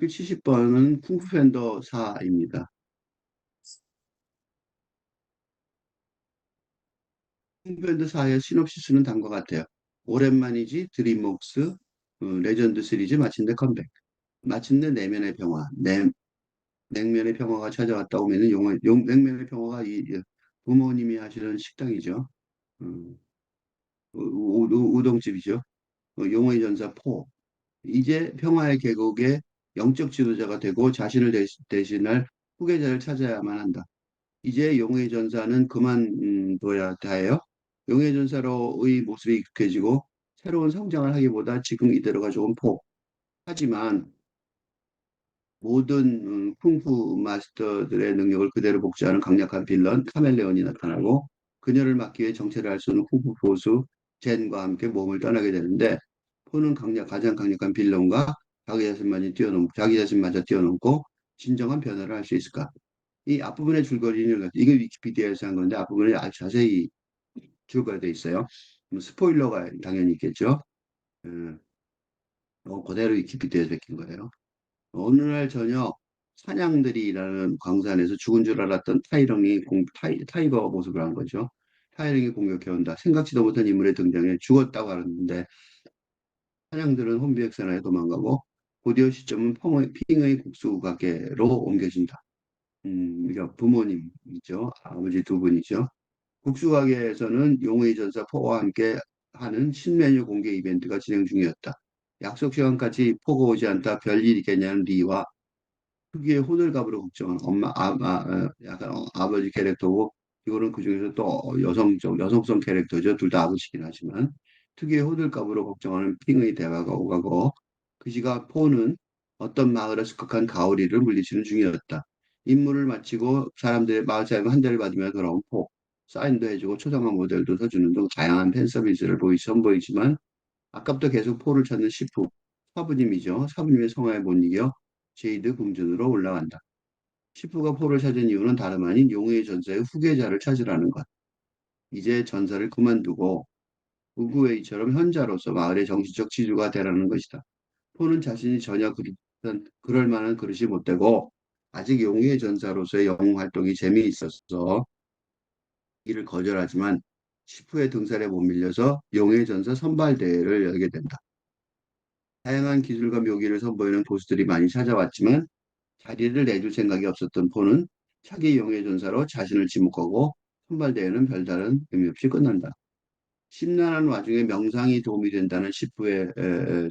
그 70번은 쿵푸팬더 4입니다. 쿵푸팬더 4의 시놉시스는 다음과 같아요. 오랜만이지 드림웍스 레전드 시리즈 마침내 컴백. 마침내 내면의 평화, 냉면의 평화가 찾아왔다 오면은 냉면의 평화가 부모님이 하시는 식당이죠. 음, 우동집이죠. 용의 전사 4. 이제 평화의 계곡의 영적 지도자가 되고 자신을 대신할 후계자를 찾아야만 한다. 이제 용의 전사는 그만둬야 해요. 용의 전사로의 모습이 익숙해지고 새로운 성장을 하기보다 지금 이대로가 조금 포. 하지만 모든 쿵푸 마스터들의 능력을 그대로 복제하는 강력한 빌런 카멜레온이 나타나고 그녀를 막기 위해 정체를 알 수 없는 쿵푸 고수 젠과 함께 몸을 떠나게 되는데 포는 가장 강력한 빌런과 자기 자신마저 뛰어넘고 진정한 변화를 할 수 있을까? 이 앞부분의 줄거리는 이게 위키피디아에서 한 건데 앞부분에 아주 자세히 줄거리가 돼 있어요. 스포일러가 당연히 있겠죠. 음, 그대로 위키피디아에서 베낀 거예요. 어느 날 저녁 사냥들이라는 광산에서 죽은 줄 알았던 타이거 모습을 한 거죠. 타이렁이 공격해온다. 생각지도 못한 인물의 등장에 죽었다고 하는데 사냥들은 혼비백산하에 도망가고 곧이어 시점은 핑의 국수 가게로 옮겨진다. 그러니까 부모님이죠. 아버지 두 분이죠. 국수 가게에서는 용의 전사 포와 함께 하는 신메뉴 공개 이벤트가 진행 중이었다. 약속 시간까지 포가 오지 않다 별일 있겠냐는 리와 특유의 호들갑으로 걱정한 약간 아버지 캐릭터고 이거는 그중에서 또 여성성 캐릭터죠. 둘 다 아버지긴 하지만 특유의 호들갑으로 걱정하는 핑의 대화가 오가고 그 시각 포는 어떤 마을의 습격한 가오리를 물리치는 중이었다. 임무를 마치고 사람들의 마을 사람의 한 대를 받으며 돌아온 포. 사인도 해주고 초상화 모델도 서주는 등 다양한 팬 서비스를 선보이지만 아까부터 계속 포를 찾는 시프 사부님이죠. 사부님의 성화에 못 이겨 제이드 궁전으로 올라간다. 시프가 포를 찾은 이유는 다름 아닌 용의 전사의 후계자를 찾으라는 것. 이제 전사를 그만두고 우구웨이처럼 현자로서 마을의 정치적 지주가 되라는 것이다. 포는 자신이 전혀 그럴 만한 그릇이 못 되고 아직 용의 전사로서의 영웅 활동이 재미있어서 이를 거절하지만 시프의 등살에 못 밀려서 용의 전사 선발대회를 열게 된다. 다양한 기술과 묘기를 선보이는 고수들이 많이 찾아왔지만 자리를 내줄 생각이 없었던 포는 차기 용의 전사로 자신을 지목하고 선발대회는 별다른 의미 없이 끝난다. 심란한 와중에 명상이 도움이 된다는 시프의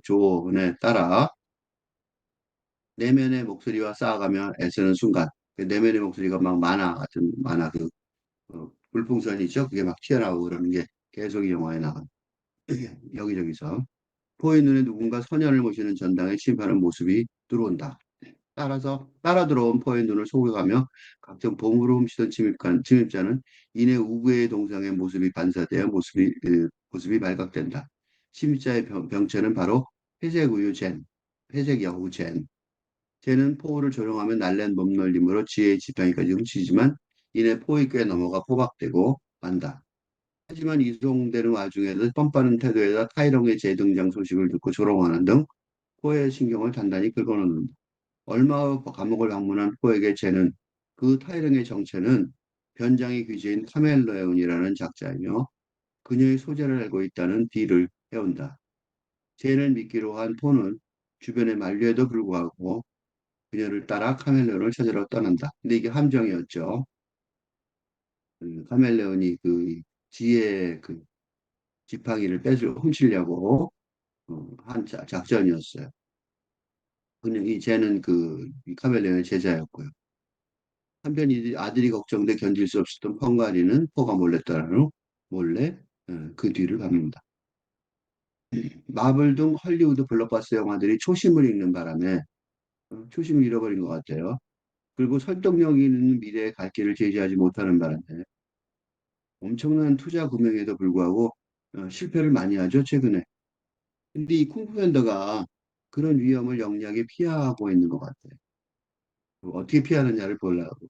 조언에 따라 내면의 목소리와 쌓아가며 애쓰는 순간 그 내면의 목소리가 막 만화 불풍선이 있죠. 그게 막 튀어나오고 그러는 게 계속 이 영화에 나가 여기저기서 포의 눈에 누군가 선현을 모시는 전당에 침입하는 모습이 들어온다. 따라서 따라 들어온 포의 눈을 속여가며 각종 보물을 훔치던 침입자는 이내 우구의 동상의 모습이 반사되어 모습이 발각된다. 침입자의 병체는 바로 회색 우유 젠, 회색 여우 젠. 젠은 포를 조종하며 날랜 몸놀림으로 지혜의 지팡이까지 훔치지만 이내 포의 꽤 넘어가 포박되고 만다. 하지만 이송되는 와중에도 뻔빠른 태도에다 타이렁의 재등장 소식을 듣고 조롱하는 등 포의 신경을 단단히 긁어놓는다. 얼마 후 감옥을 방문한 포에게 쟤는 그 타이릉의 정체는 변장의 귀재인 카멜레온이라는 작자이며 그녀의 소재를 알고 있다는 딜을 해온다. 쟤를 믿기로 한 포는 주변의 만류에도 불구하고 그녀를 따라 카멜레온을 찾으러 떠난다. 근데 이게 함정이었죠. 카멜레온이 그 지혜의 그 지팡이를 훔치려고 한 작전이었어요. 그냥 이 쟤는 이 카멜레온의 제자였고요. 한편 아들이 걱정돼 견딜 수 없었던 펑가리는 포가 몰래 따라는 몰래 그 뒤를 갑니다. 마블 등 헐리우드 블록버스터 영화들이 초심을 잃는 바람에 초심을 잃어버린 것 같아요. 그리고 설득력 있는 미래의 갈 길을 제시하지 못하는 바람에 엄청난 투자 금액에도 불구하고 실패를 많이 하죠, 최근에. 근데 이 쿵푸 팬더가 그런 위험을 영리하게 피하고 있는 것 같아요. 어떻게 피하느냐를 보려고.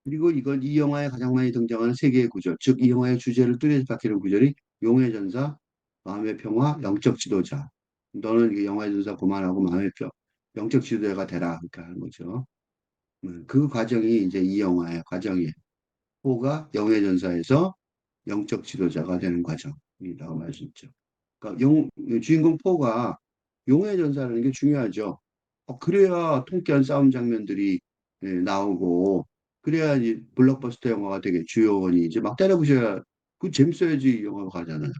그리고 이 영화에 가장 많이 등장하는 세 개의 구절, 즉 이 영화의 주제를 뚜렷이 밝히는 구절이 용의 전사, 마음의 평화, 영적 지도자. 너는 이게 영화의 전사 그만하고 영적 지도자가 되라. 그렇게 하는 거죠. 그 과정이 이제 이 영화의 과정이에요. 포가 영의 전사에서 영적 지도자가 되는 과정이라고 말씀드죠. 그러니까 주인공 포가 용의 전사라는 게 중요하죠. 그래야 통쾌한 싸움 장면들이 나오고 그래야 이 블록버스터 영화가 되게 주요원이 이제 막 때려부셔야 그 재밌어야지 영화가 가잖아요.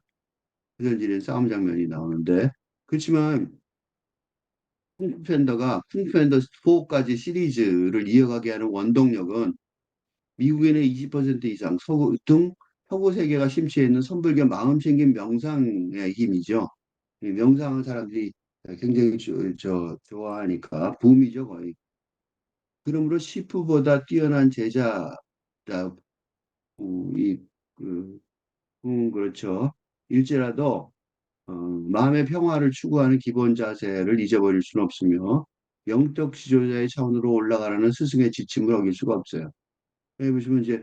그래서 이제 싸움 장면이 나오는데 그렇지만 쿵푸팬더 4까지 시리즈를 이어가게 하는 원동력은 미국인의 20% 이상 서구 세계가 심취해 있는 선불교 마음 챙긴 명상의 힘이죠. 이 명상을 사람들이 굉장히 좋아하니까 붐이죠, 거의. 그러므로 시프보다 뛰어난 제자라고 이 그, 그렇죠. 일제라도 마음의 평화를 추구하는 기본 자세를 잊어버릴 수는 없으며 영적 지도자의 차원으로 올라가라는 스승의 지침을 어길 수가 없어요. 여기 보시면 이제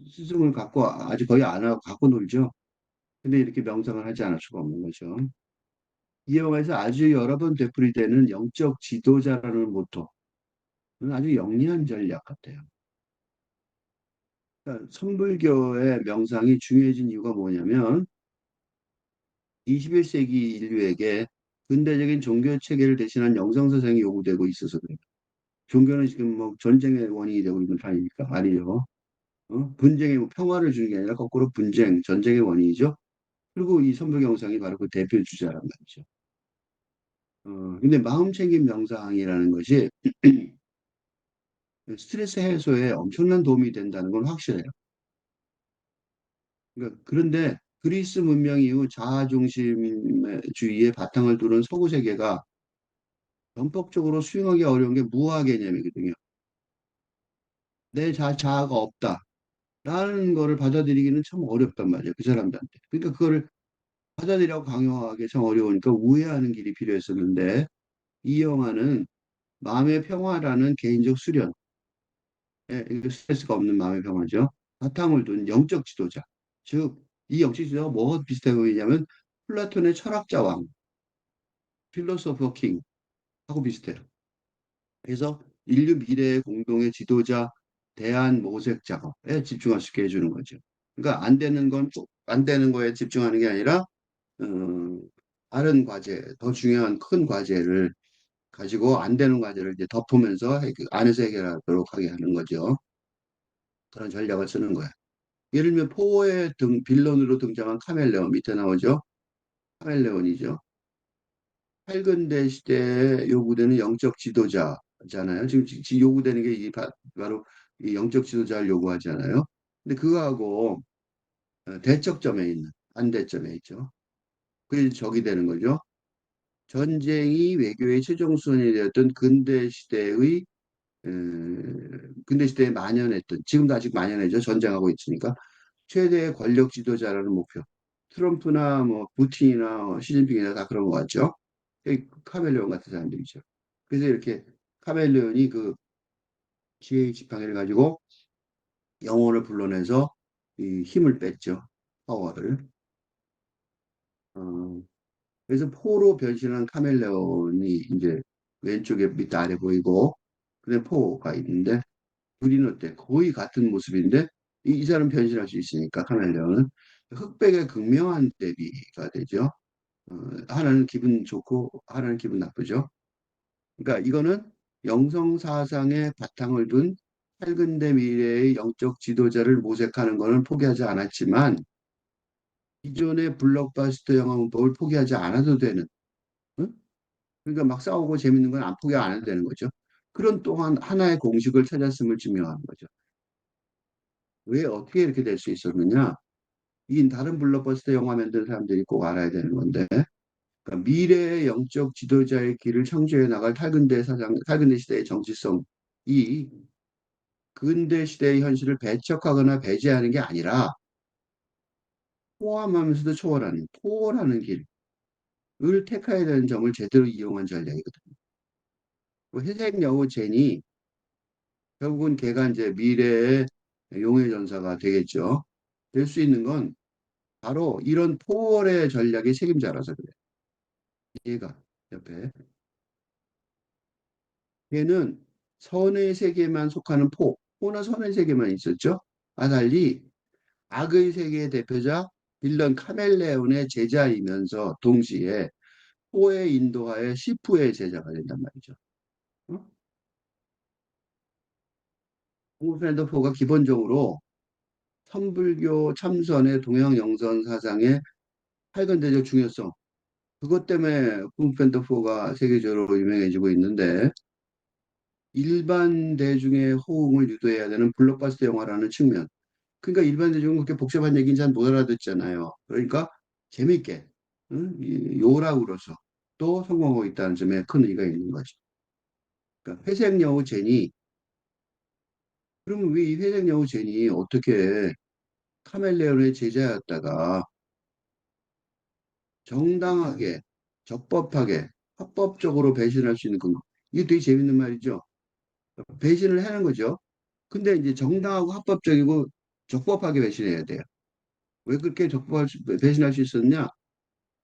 스승을 갖고 아직 거의 안 하고 갖고 놀죠. 근데 이렇게 명상을 하지 않을 수가 없는 거죠. 이 영화에서 아주 여러 번 되풀이되는 영적 지도자라는 모토는 아주 영리한 전략 같아요. 그러니까 선불교의 명상이 중요해진 이유가 뭐냐면 21세기 인류에게 근대적인 종교 체계를 대신한 영성사상이 요구되고 있어서 그래요. 종교는 지금 뭐 전쟁의 원인이 되고 있는 판이니까 말이죠. 분쟁의 평화를 주는 게 아니라 거꾸로 전쟁의 원인이죠. 그리고 이 선불 경상이 바로 그 대표 주자란 말이죠. 근데 마음챙김 명상이라는 것이 스트레스 해소에 엄청난 도움이 된다는 건 확실해요. 그러니까 그런데 그리스 문명 이후 자아중심주의의 바탕을 두는 서구 세계가 전폭적으로 수용하기 어려운 게 무아 개념이거든요. 자아가 없다. 라는 거를 받아들이기는 참 어렵단 말이에요. 그 사람들한테. 그러니까 그거를 받아들이라고 강요하기 참 어려우니까 우회하는 길이 필요했었는데 이 영화는 마음의 평화라는 개인적 수련, 이거 스트레스가 없는 마음의 평화죠. 바탕을 둔 영적 지도자. 즉, 이 영적 지도자가 뭐가 비슷해 보이냐면 플라톤의 철학자 왕, 필로소퍼 킹하고 비슷해요. 그래서 인류 미래의 공동의 지도자 대한 모색 작업에 집중할 수 있게 해주는 거죠. 그러니까 안 되는 거에 집중하는 게 아니라 어, 다른 과제, 더 중요한 큰 과제를 가지고 안 되는 과제를 이제 덮으면서 안에서 해결하도록 하게 하는 거죠. 그런 전략을 쓰는 거야. 예를 들면 포의 빌런으로 등장한 카멜레온 밑에 나오죠. 카멜레온이죠. 밝은대 시대에 요구되는 영적 지도자잖아요. 지금 요구되는 게 바로 이 영적 지도자를 요구하잖아요. 근데 그거하고 대척점에 있는 반대점에 있죠. 그게 적이 되는 거죠. 전쟁이 외교의 최종 수단이 되었던 근대 시대에 만연했던 지금도 아직 만연해죠. 전쟁하고 있으니까 최대 권력 지도자라는 목표. 트럼프나 뭐 푸틴이나 시진핑이나 다 그런 것 같죠. 카멜레온 같은 사람들이죠. 그래서 이렇게 카멜레온이 그 지혜의 지팡이를 가지고 영혼을 불러내서 이 힘을 뺐죠. 파워를. 어, 그래서 포로 변신한 카멜레온이 이제 왼쪽에 밑에 아래 보이고 그다음에 포가 있는데 둘이는 어때? 거의 같은 모습인데 이 사람 변신할 수 있으니까 카멜레온은 흑백의 극명한 대비가 되죠. 하나는 기분 좋고 하나는 기분 나쁘죠. 그러니까 이거는 영성 사상의 바탕을 둔 밝은대 미래의 영적 지도자를 모색하는 것은 포기하지 않았지만 기존의 블록버스터 영화 문법을 포기하지 않아도 되는 응? 그러니까 막 싸우고 재밌는 건 안 포기 안 해도 되는 거죠. 그런 또한 하나의 공식을 찾았음을 증명하는 거죠. 왜 어떻게 이렇게 될 수 있었느냐? 이 다른 블록버스터 영화 만든 사람들이 꼭 알아야 되는 건데 그러니까 미래의 영적 지도자의 길을 창조해 나갈 탈근대 시대의 정치성이 근대 시대의 현실을 배척하거나 배제하는 게 아니라 포함하면서도 초월하는 길을 택해야 되는 점을 제대로 이용한 전략이거든요. 그 회색 여우 젠이 결국은 걔가 이제 미래의 용의 전사가 되겠죠. 될 수 있는 건 바로 이런 포월의 전략의 책임자라서 그래요. 얘가 옆에 얘는 선의 세계만 속하는 포는 선의 세계만 있었죠. 아 달리 악의 세계의 대표자 빌런 카멜레온의 제자이면서 동시에 포의 인도하에 시프의 제자가 된단 말이죠. 어? 콩펜더포가 기본적으로 선불교 참선의 동양 영선 사상의 팔근대적 중요성 그것 때문에 콩펜더포가 세계적으로 유명해지고 있는데 일반 대중의 호응을 유도해야 되는 블록버스터 영화라는 측면. 그러니까 일반 대중은 그렇게 복잡한 얘기는 잘 못 알아듣잖아요. 그러니까 재밌게 응? 요락으로서 또 성공하고 있다는 점에 큰 의의가 있는 거죠. 그러니까 회색 여우 제니 그러면 왜 이 회색 여우 제니 어떻게 카멜레온의 제자였다가 정당하게 적법하게 합법적으로 배신할 수 있는 근거. 이게 되게 재밌는 말이죠. 배신을 하는 거죠. 근데 이제 정당하고 합법적이고 적법하게 배신해야 돼요. 왜 그렇게 배신할 수 있었냐?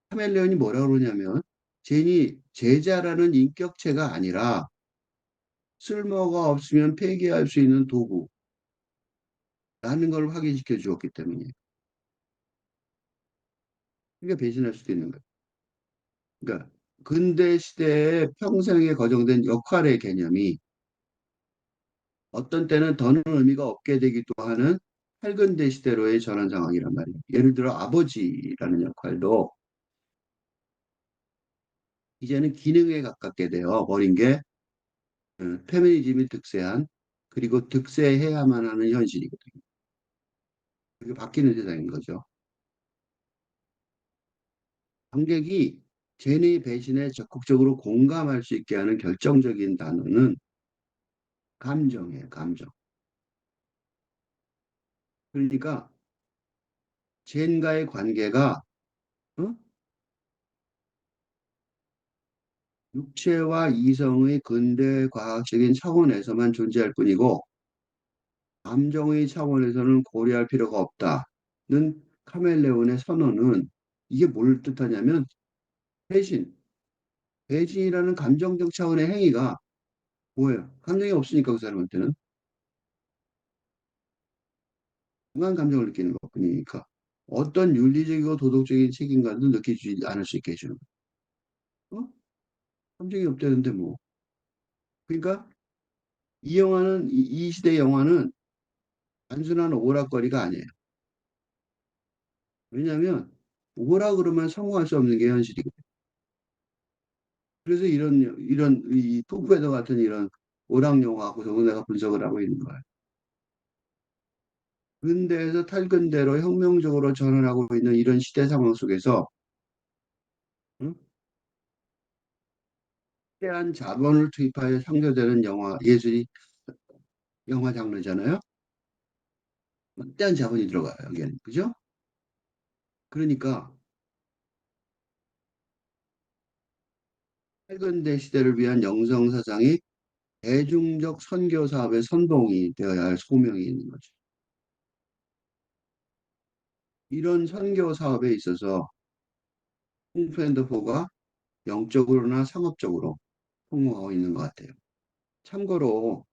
카멜레온이 뭐라 그러냐면 제니 제자라는 인격체가 아니라 쓸모가 없으면 폐기할 수 있는 도구라는 걸 확인시켜 주었기 때문이에요. 그러니까 배신할 수도 있는 거예요. 그러니까 근대 시대에 평생에 거정된 역할의 개념이 어떤 때는 더는 의미가 없게 되기도 하는 할근대 시대로의 전환 상황이란 말이에요. 예를 들어 아버지라는 역할도 이제는 기능에 가깝게 되어 버린 게 페미니즘이 득세한 그리고 득세해야만 하는 현실이거든요. 그게 바뀌는 세상인 거죠. 관객이 제니 배신에 적극적으로 공감할 수 있게 하는 결정적인 단어는 감정이에요, 감정. 그러니까 젠과의 관계가 어? 육체와 이성의 근대 과학적인 차원에서만 존재할 뿐이고 감정의 차원에서는 고려할 필요가 없다는 카멜레온의 선언은 이게 뭘 뜻하냐면 배신, 배신이라는 감정적 차원의 행위가 뭐예요? 감정이 없으니까 그 사람한테는 중한 감정을 느끼는 것뿐이니까 어떤 윤리적이고 도덕적인 책임감도 느끼지 않을 수 있게 해주는 거예요. 어? 감정이 없다는데 뭐. 그러니까 이 영화는 이 시대 영화는 단순한 오락거리가 아니에요. 왜냐하면 오라 그러면 성공할 수 없는 게 현실이거든요. 그래서 이런 이 톰페더 같은 이런 오락 영화 구성을 내가 분석을 하고 있는 거예요. 근대에서 탈근대로 혁명적으로 전환하고 있는 이런 시대 상황 속에서 응? 대한 자본을 투입하여 창조되는 영화 예술이 영화 장르잖아요. 막대한 자본이 들어가요 여기에는 그죠? 그러니까 탈근대 시대를 위한 영성 사상이 대중적 선교 사업의 선봉이 되어야 할 소명이 있는 거죠. 이런 선교 사업에 있어서 홍프앤더포가 영적으로나 상업적으로 성공하고 있는 것 같아요. 참고로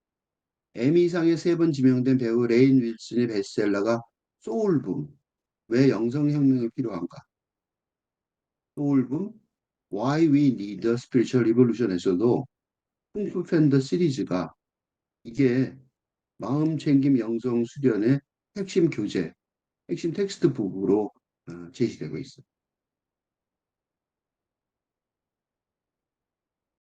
에미상에 3번 지명된 배우 레인 윌슨의 베스트셀러가 소울붐, 왜 영성혁명이 필요한가? 소울붐, Why We Need a Spiritual Revolution에서도 쿵푸 팬더 시리즈가 이게 마음챙김 영성 수련의 핵심 교재, 핵심 텍스트북으로 제시되고 있어요.